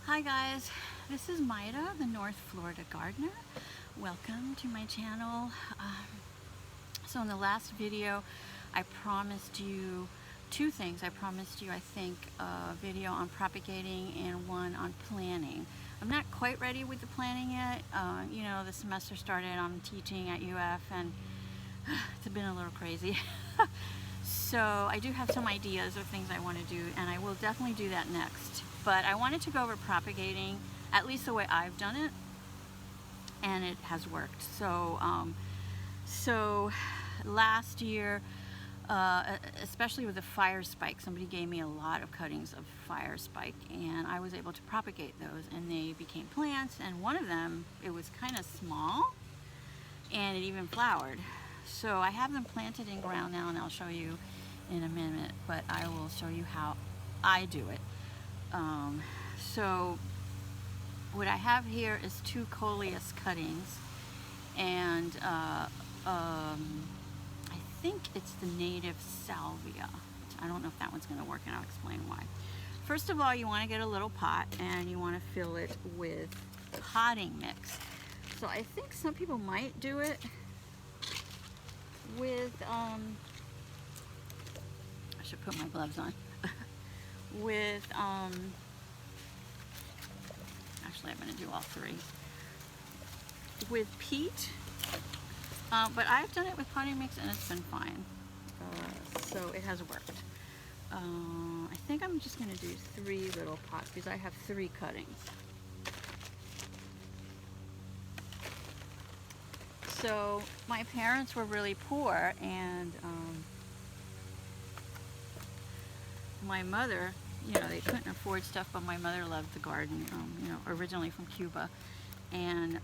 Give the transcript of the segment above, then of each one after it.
Hi guys, this is Maida, the North Florida gardener. Welcome to my channel. So in the last video, I promised you two things. I promised you, I think, a video on propagating and one on planting. I'm not quite ready with the planting yet. You know, the semester started, I'm teaching at UF, and it's been a little crazy. So I do have some ideas of things I want to do, and I will definitely do that next. But I wanted to go over propagating, at least the way I've done it, and it has worked. So last year, especially with the fire spike, somebody gave me a lot of cuttings of fire spike, and I was able to propagate those, and they became plants. And one of them, it was kind of small, and it even flowered. So I have them planted in ground now, and I'll show you in a minute, but I will show you how I do it. So what I have here is two coleus cuttings, and I think it's the native salvia. I don't know if that one's going to work, and I'll explain why. First of all, you want to get a little pot, and you want to fill it with potting mix. So I think some people might do it with, I should put my gloves on, with, actually I'm going to do all three, with peat, but I've done it with potting mix and it's been fine, so it has worked. I think I'm just going to do 3 little pots because I have 3 cuttings. So my parents were really poor, and my mother, you know, they couldn't afford stuff, but my mother loved the garden, you know, originally from Cuba, and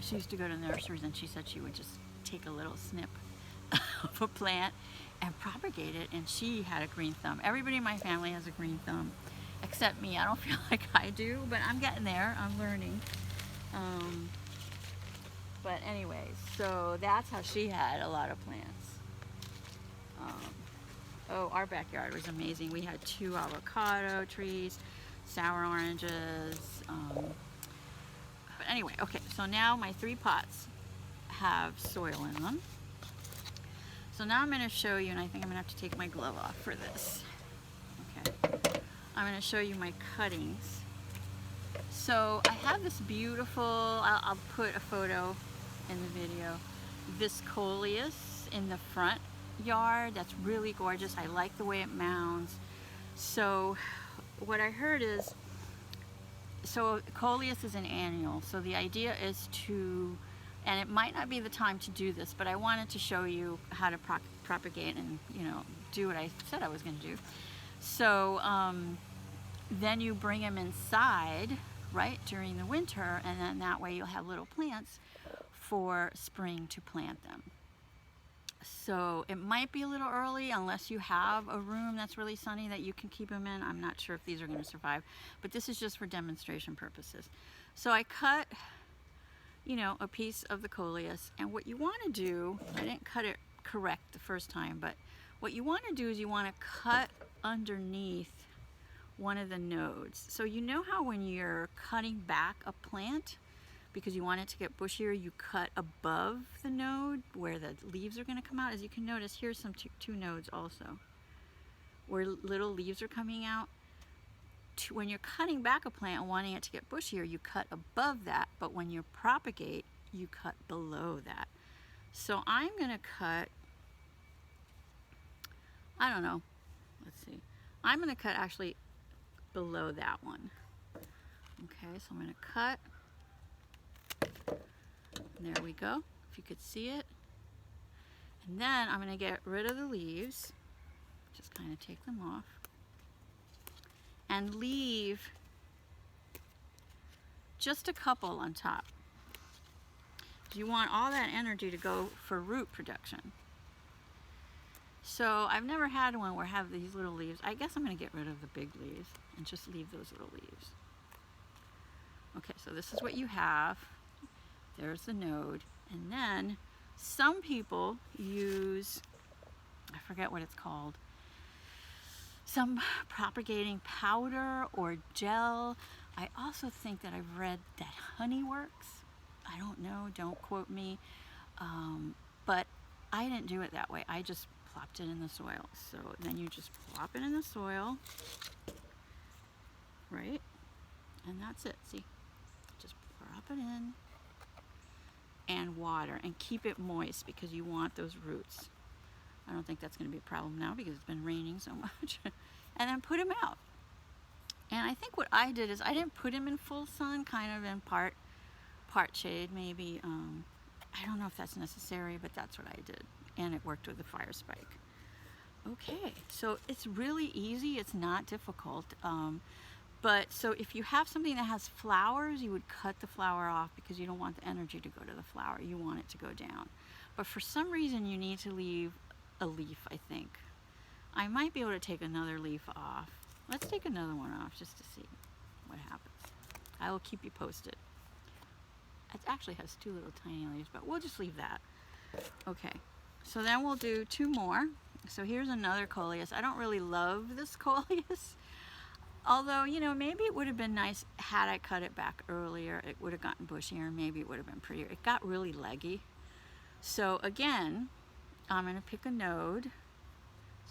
she used to go to nurseries, and she said she would just take a little snip of a plant and propagate it, and she had a green thumb. Everybody in my family has a green thumb, except me. I don't feel like I do, but I'm getting there. I'm learning. But anyways, so that's how she had a lot of plants. Oh, our backyard was amazing. We had 2 avocado trees, sour oranges. But anyway, okay, so now my 3 pots have soil in them. So now I'm going to show you, and I think I'm going to have to take my glove off for this. Okay, I'm going to show you my cuttings. So I have this beautiful, I'll put a photo in the video, this coleus in the front yard that's really gorgeous. I like the way it mounds. So what I heard is, so coleus is an annual, so the idea is to, and it might not be the time to do this, but I wanted to show you how to propagate and, you know, do what I said I was going to do. So then you bring them inside, right, during the winter, and then that way you'll have little plants for spring to plant them. So it might be a little early unless you have a room that's really sunny that you can keep them in. I'm not sure if these are going to survive, but this is just for demonstration purposes. So I cut, you know, a piece of the coleus, and what you want to do, I didn't cut it correct the first time, but what you want to do is you want to cut underneath one of the nodes. So you know how when you're cutting back a plant, because you want it to get bushier, you cut above the node where the leaves are going to come out. As you can notice, here's some two nodes also where little leaves are coming out. When you're cutting back a plant and wanting it to get bushier, you cut above that, but when you propagate, you cut below that. So I'm going to cut, I don't know, let's see, I'm going to cut actually below that one. Okay, so I'm going to cut. And there we go, if you could see it. And then I'm going to get rid of the leaves, just kind of take them off, and leave just a couple on top. You want all that energy to go for root production. So I've never had one where I have these little leaves. I guess I'm going to get rid of the big leaves and just leave those little leaves. Okay, so this is what you have. There's the node, and then some people use, I forget what it's called, some propagating powder or gel. I also think that I've read that honey works. I don't know, don't quote me, but I didn't do it that way. I just plopped it in the soil. So then you just plop it in the soil, right? And that's it, see? Just plop it in and water and keep it moist because you want those roots. I don't think that's going to be a problem now because it's been raining so much. And then put them out. And I think what I did is I didn't put them in full sun, kind of in part shade maybe. I don't know if that's necessary, but that's what I did. And it worked with the fire spike. Okay, so it's really easy. It's not difficult. But so if you have something that has flowers, you would cut the flower off because you don't want the energy to go to the flower. You want it to go down. But for some reason, you need to leave a leaf, I think. I might be able to take another leaf off. Let's take another one off just to see what happens. I will keep you posted. It actually has two little tiny leaves, but we'll just leave that. Okay, so then we'll do two more. So here's another coleus. I don't really love this coleus. Although, you know, maybe it would have been nice had I cut it back earlier. It would have gotten bushier, maybe it would have been prettier. It got really leggy. So again, I'm going to pick a node.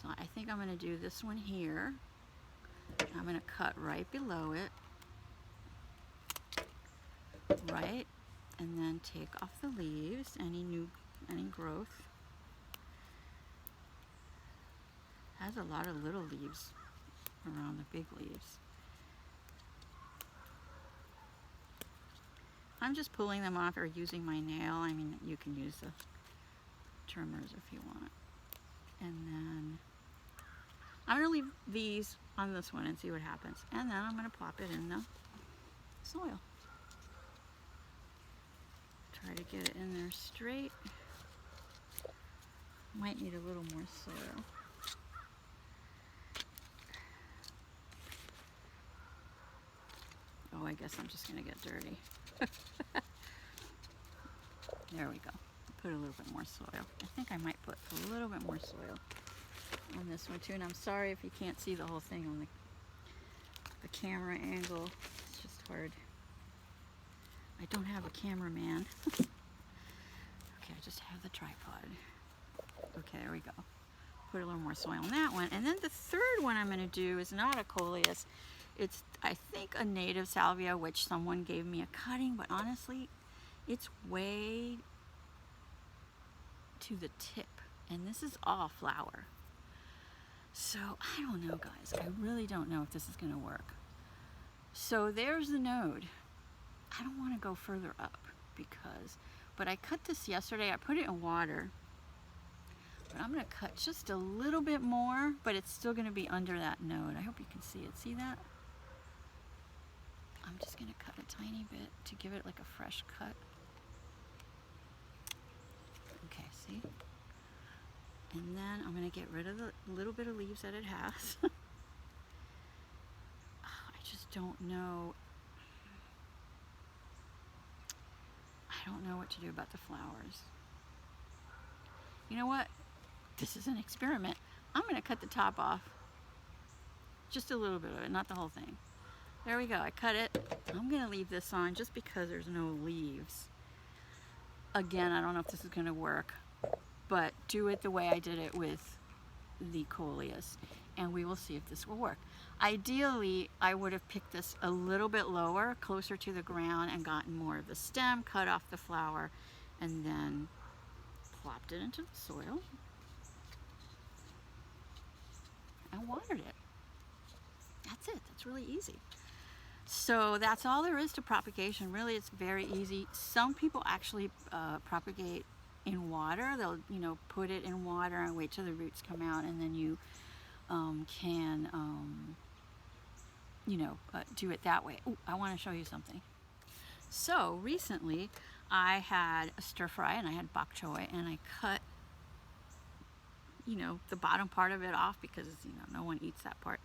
So I think I'm going to do this one here. I'm going to cut right below it. Right? And then take off the leaves, any growth. Has a lot of little leaves around the big leaves. I'm just pulling them off or using my nail. I mean, you can use the trimmers if you want. And then I'm going to leave these on this one and see what happens. And then I'm going to plop it in the soil. Try to get it in there straight. Might need a little more soil. Oh, I guess I'm just going to get dirty. There we go. Put a little bit more soil. I think I might put a little bit more soil on this one too. And I'm sorry if you can't see the whole thing on the camera angle. It's just hard. I don't have a cameraman. Okay, I just have the tripod. Okay, there we go. Put a little more soil on that one. And then the third one I'm going to do is not a coleus. It's, I think, a native salvia, which someone gave me a cutting, but honestly, it's way to the tip. And this is all flower. So, I don't know, guys. I really don't know if this is going to work. So, there's the node. I don't want to go further up because, but I cut this yesterday. I put it in water. But I'm going to cut just a little bit more, but it's still going to be under that node. I hope you can see it. See that? I'm just going to cut a tiny bit to give it like a fresh cut. Okay, see? And then I'm going to get rid of the little bit of leaves that it has. I just don't know. I don't know what to do about the flowers. You know what? This is an experiment. I'm going to cut the top off. Just a little bit of it, not the whole thing. There we go. I cut it. I'm going to leave this on just because there's no leaves. Again, I don't know if this is going to work, but do it the way I did it with the coleus, and we will see if this will work. Ideally, I would have picked this a little bit lower, closer to the ground, and gotten more of the stem, cut off the flower, and then plopped it into the soil and watered it. That's it. That's really easy. So that's all there is to propagation. Really, it's very easy. Some people actually propagate in water. They'll, you know, put it in water and wait till the roots come out, and then you can, you know, do it that way. Ooh, I want to show you something. So recently, I had a stir fry and I had bok choy, and I cut, you know, the bottom part of it off because, you know, no one eats that part.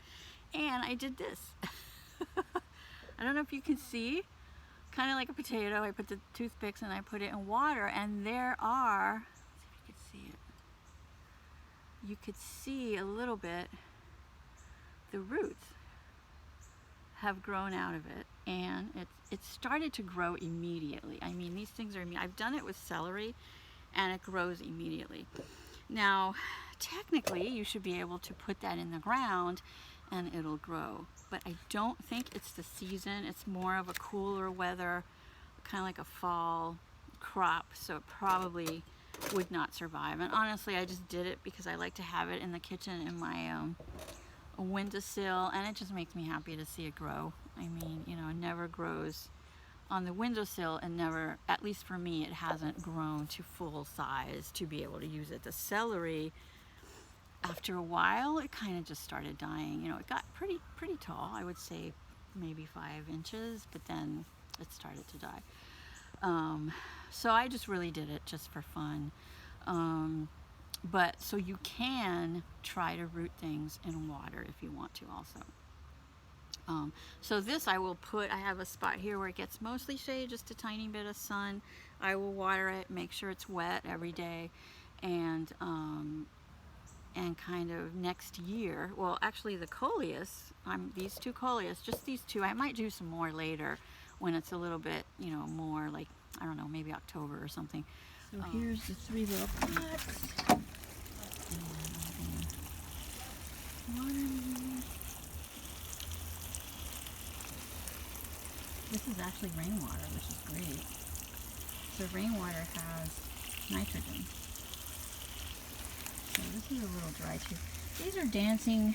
And I did this. I don't know if you can see, kind of like a potato. I put the toothpicks and I put it in water, and there are, let's see if you can see it. You could see a little bit the roots have grown out of it, and it started to grow immediately. I mean, these things are, I've done it with celery, and it grows immediately. Now, technically, you should be able to put that in the ground and it'll grow, but I don't think it's the season. It's more of a cooler weather, kind of like a fall crop, so it probably would not survive. And honestly, I just did it because I like to have it in the kitchen in my windowsill, and it just makes me happy to see it grow. I mean, you know, it never grows on the windowsill, and never, at least for me, it hasn't grown to full size to be able to use it. The celery, after a while, it kind of just started dying. You know, it got pretty tall, I would say maybe 5 inches, but then it started to die. So I just really did it just for fun. But so you can try to root things in water if you want to also. So this I will put, I have a spot here where it gets mostly shade, just a tiny bit of sun. I will water it, make sure it's wet every day, and kind of next year, well actually the coleus, these 2 coleus, just these 2, I might do some more later when it's a little bit, you know, more like, I don't know, maybe October or something. So here's the 3 little pots. This is actually rainwater, which is great. So rainwater has nitrogen. So this is a little dry too. These are dancing,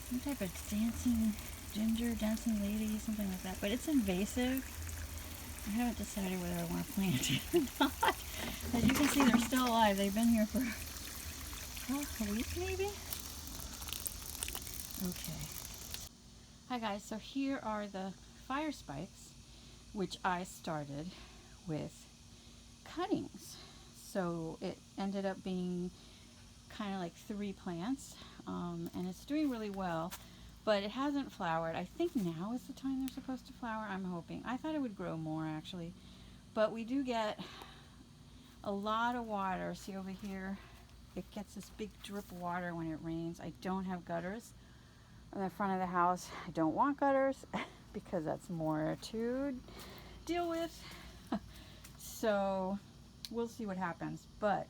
some type of dancing ginger, dancing lady, something like that. But it's invasive. I haven't decided whether I want to plant it or not. As you can see, they're still alive. They've been here for a week maybe? Okay. Hi guys, so here are the fire spikes, which I started with cuttings. So it ended up being kind of like 3 plants, and it's doing really well, but it hasn't flowered. I think now is the time they're supposed to flower, I'm hoping. I thought it would grow more actually, but we do get a lot of water. See over here, it gets this big drip of water when it rains. I don't have gutters in the front of the house. I don't want gutters because that's more to deal with. So we'll see what happens. But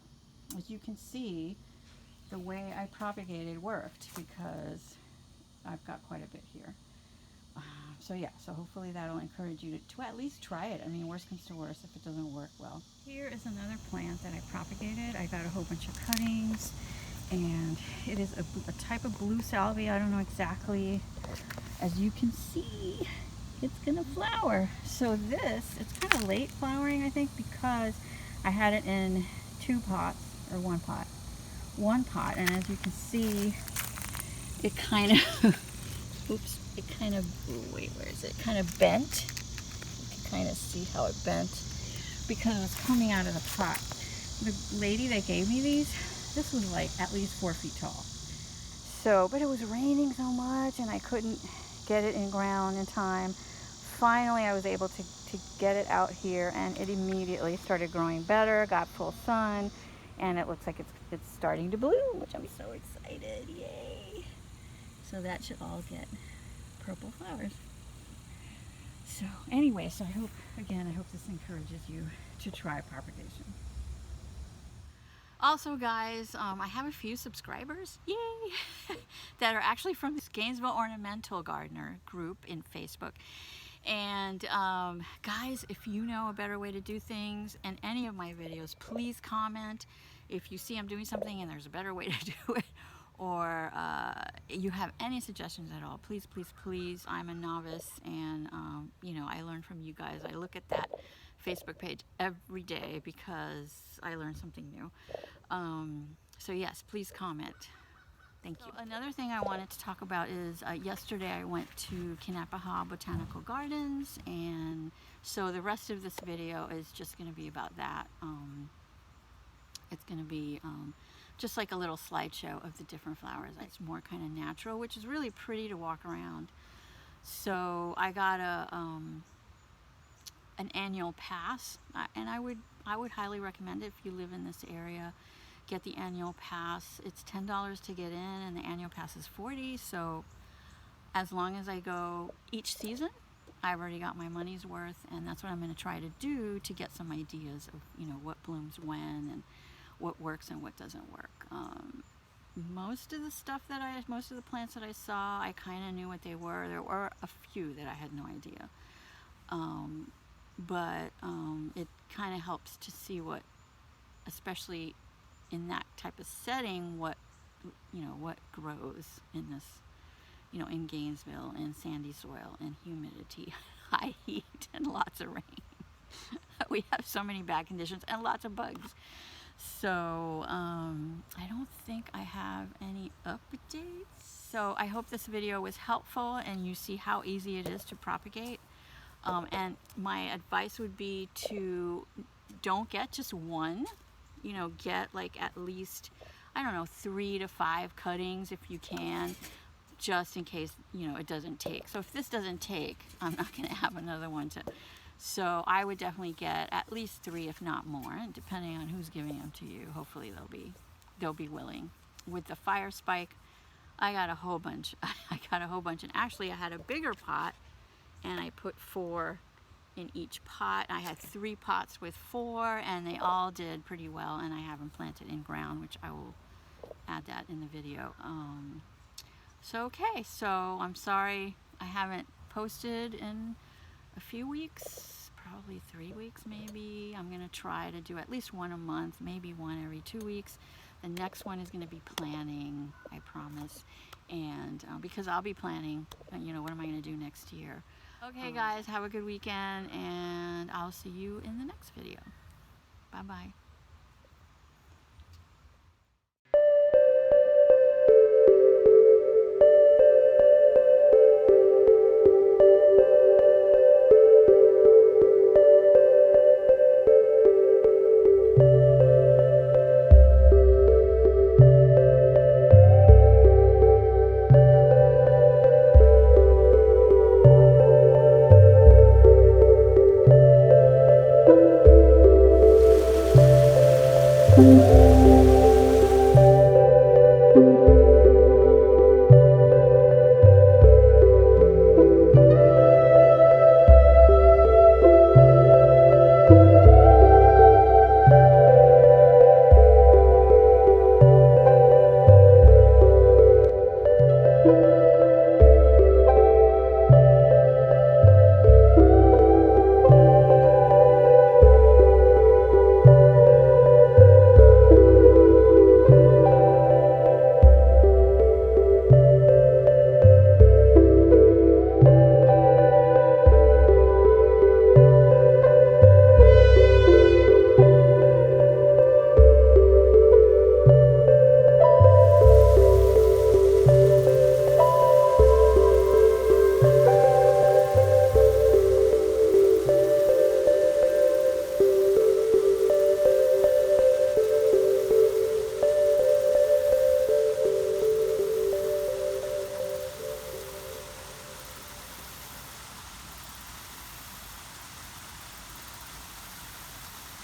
as you can see, the way I propagated worked because I've got quite a bit here. So yeah, so hopefully that'll encourage you to at least try it. I mean, worst comes to worst if it doesn't work well. Here is another plant that I propagated. I got a whole bunch of cuttings, and it is a type of blue salvia. I don't know exactly. As you can see, it's gonna flower. So this, it's kind of late flowering, I think, because I had it in 2 pots, or 1 pot. 1 pot, and as you can see, it kind of, oops, it kind of, wait, where is it? Kind of bent. You can kind of see how it bent because it was coming out of the pot. The lady that gave me these, this was like at least 4 feet tall. So, but it was raining so much and I couldn't get it in ground in time. Finally, I was able to get it out here, and it immediately started growing better, got full sun, and it looks like it's starting to bloom, which I'm so excited, yay. So that should all get purple flowers. So anyway, so I hope this encourages you to try propagation. Also guys, I have a few subscribers, yay, that are actually from this Gainesville Ornamental Gardener group in Facebook. And guys, if you know a better way to do things in any of my videos, please comment. If you see I'm doing something and there's a better way to do it, or you have any suggestions at all, please, please, please. I'm a novice, and you know, I learn from you guys. I look at that Facebook page every day because I learn something new. So yes, please comment. Thank you. So another thing I wanted to talk about is yesterday I went to Kanapaha Botanical Gardens, and so the rest of this video is just going to be about that. It's going to be just like a little slideshow of the different flowers. It's more kind of natural, which is really pretty to walk around. So I got an annual pass, and I would highly recommend it if you live in this area. get the annual pass. It's $10 to get in, and the annual pass is $40. So as long as I go each season, I've already got my money's worth, and that's what I'm going to try to do to get some ideas of, you know, what blooms when and what works and what doesn't work. Most of the plants that I saw, I kind of knew what they were. There were a few that I had no idea. But it kind of helps to see what, especially in that type of setting, what, you know, what grows in this, you know, in Gainesville, in sandy soil and humidity, high heat, and lots of rain. We have so many bad conditions and lots of bugs. So I don't think I have any updates. So I hope this video was helpful and you see how easy it is to propagate. And my advice would be to don't get just one, you know, get like at least, I don't know, 3 to 5 cuttings if you can, just in case, you know, it doesn't take. So if this doesn't take, I'm not going to have another one to. So I would definitely get at least 3, if not more, and depending on who's giving them to you. Hopefully they'll be willing. With the fire spike, I got a whole bunch. And actually I had a bigger pot, and I put 4 in each pot. I had 3 pots with 4, and they all did pretty well, and I have them planted in ground, which I will add that in the video. Okay, so I'm sorry I haven't posted in a few weeks, probably 3 weeks maybe. I'm gonna try to do at least one a month, maybe one every 2 weeks. The next one is gonna be planning, I promise. And because I'll be planning, you know, what am I gonna do next year? Okay guys, have a good weekend, and I'll see you in the next video. Bye-bye.